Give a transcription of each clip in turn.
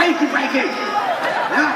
baik-baik. Ya.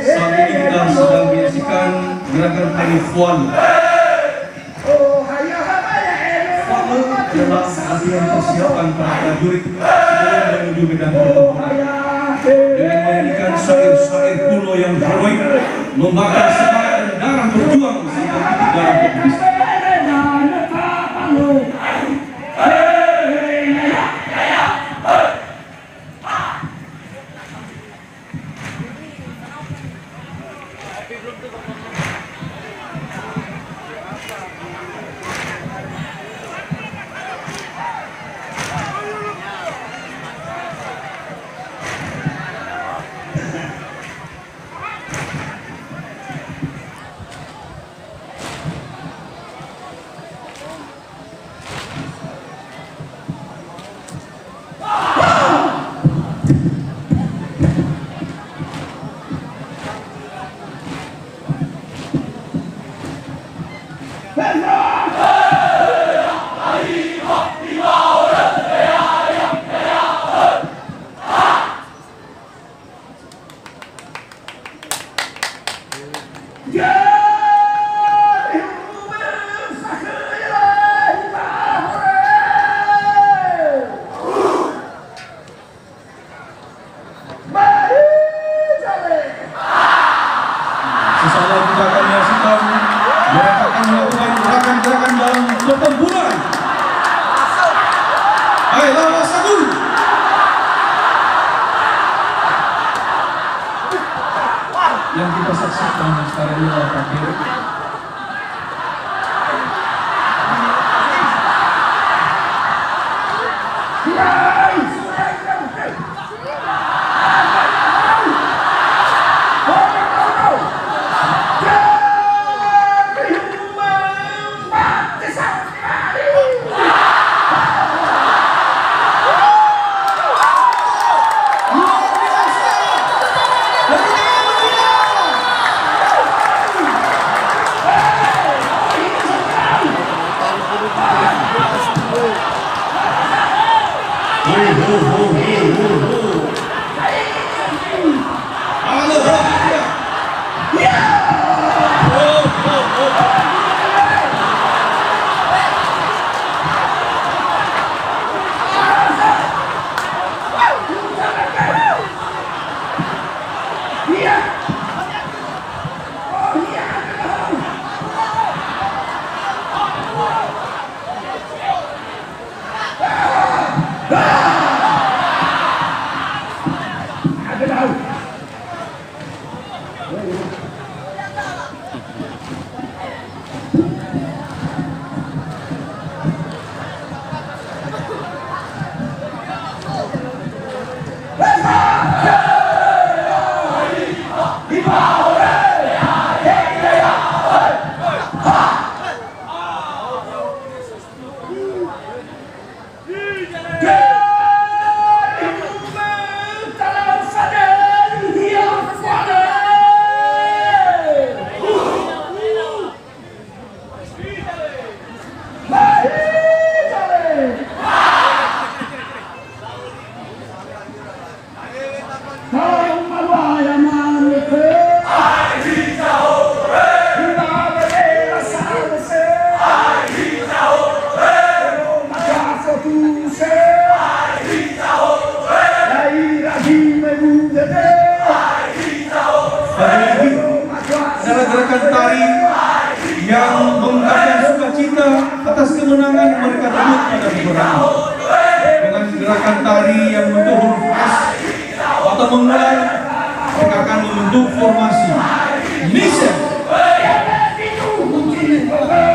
Saat ini kita sedang menyaksikan gerakan penipuan. Adalah latihan persiapan para prajurit sebelum menuju medan pertempuran dengan menyanyikan syair-syair kuno yang heroik, membakar semangat dan darah berjuang seperti dalam kompetisi. Benro! Gerakan tari yang mengungkapkan sukacita atas kemenangan yang mereka rebut pada peperangan. Dengan gerakan tari yang membentuk huruf S atau mengulang, mereka akan membentuk formasi bisa. Saya yang dinyanyikan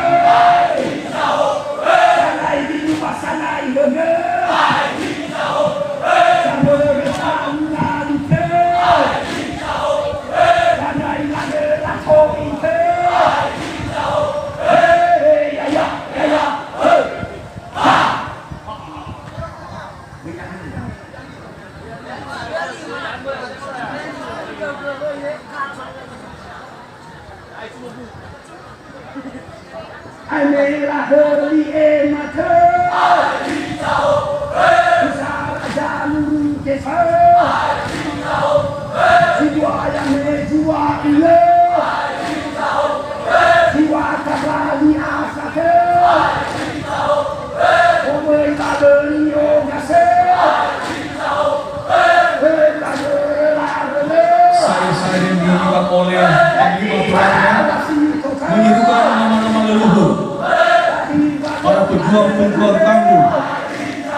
oleh menyerukan nama-nama leluhur para pejuang-pejuang tangguh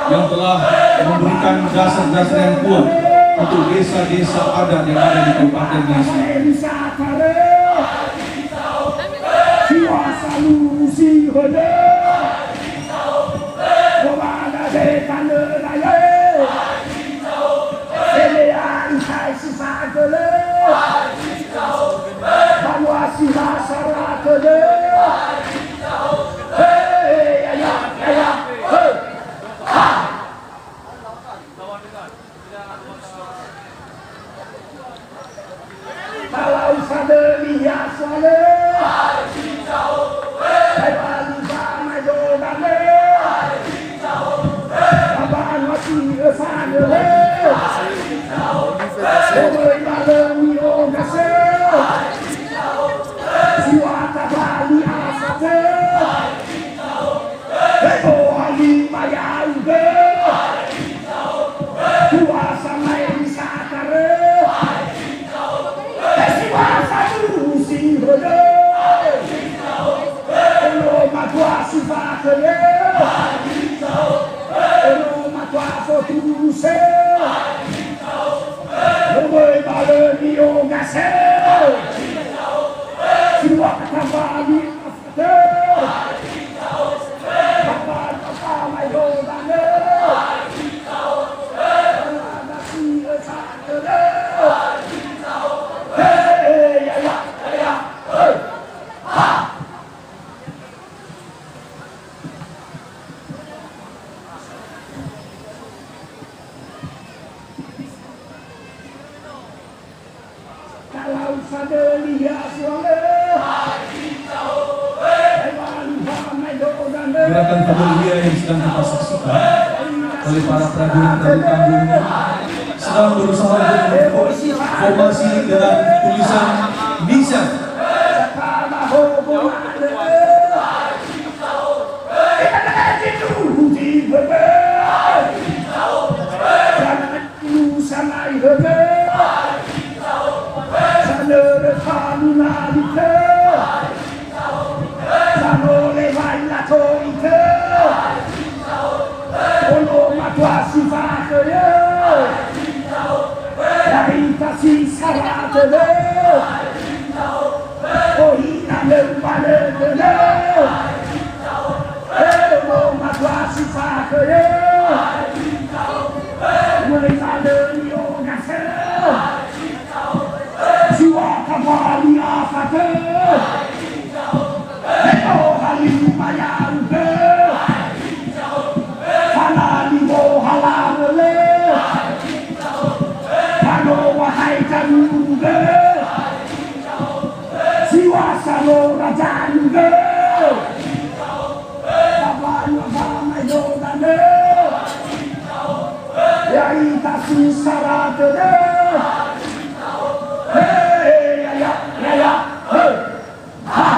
yang telah memberikan dasar-dasar yang kuat untuk desa-desa adat yang ada di Kabupaten Nias. Gerakan budaya yang sedang kita saksikan oleh para prajurit dari kampung ini sedang berusaha untuk membentuk formasi dengan tulisan bisa. kasih syarat deh. Hei, ya, hei, ha.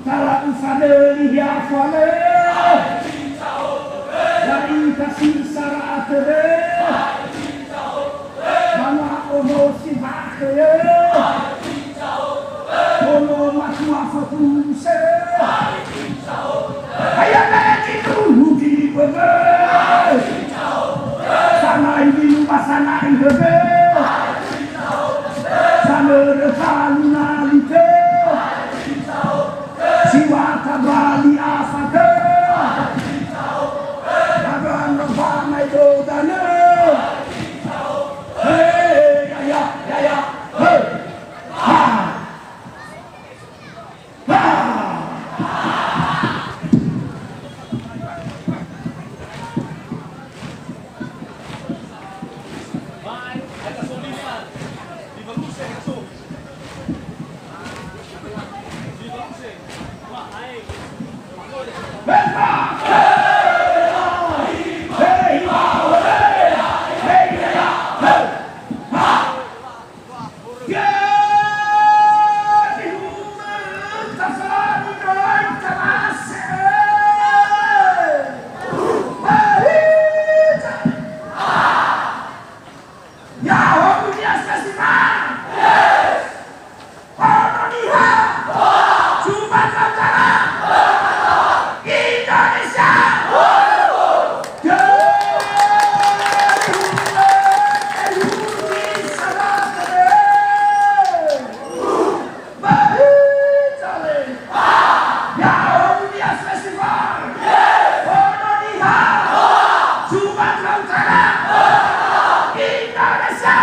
Salah fatele ya fatele. Dari kasih syarat deh. Mana ono si bakhe. Ono masuk satu se. Ayah nanti dulu di beber. Sana ini rumah sana ini beber. Sana rekam nalite. Siwa tabali afate. Bagan ramai dodane. Hey, ya, hey, ha, ha. Yaahowu Nias festival. Indonesia. Yaahowu Nias festival. Sumatera Utara. Indonesia.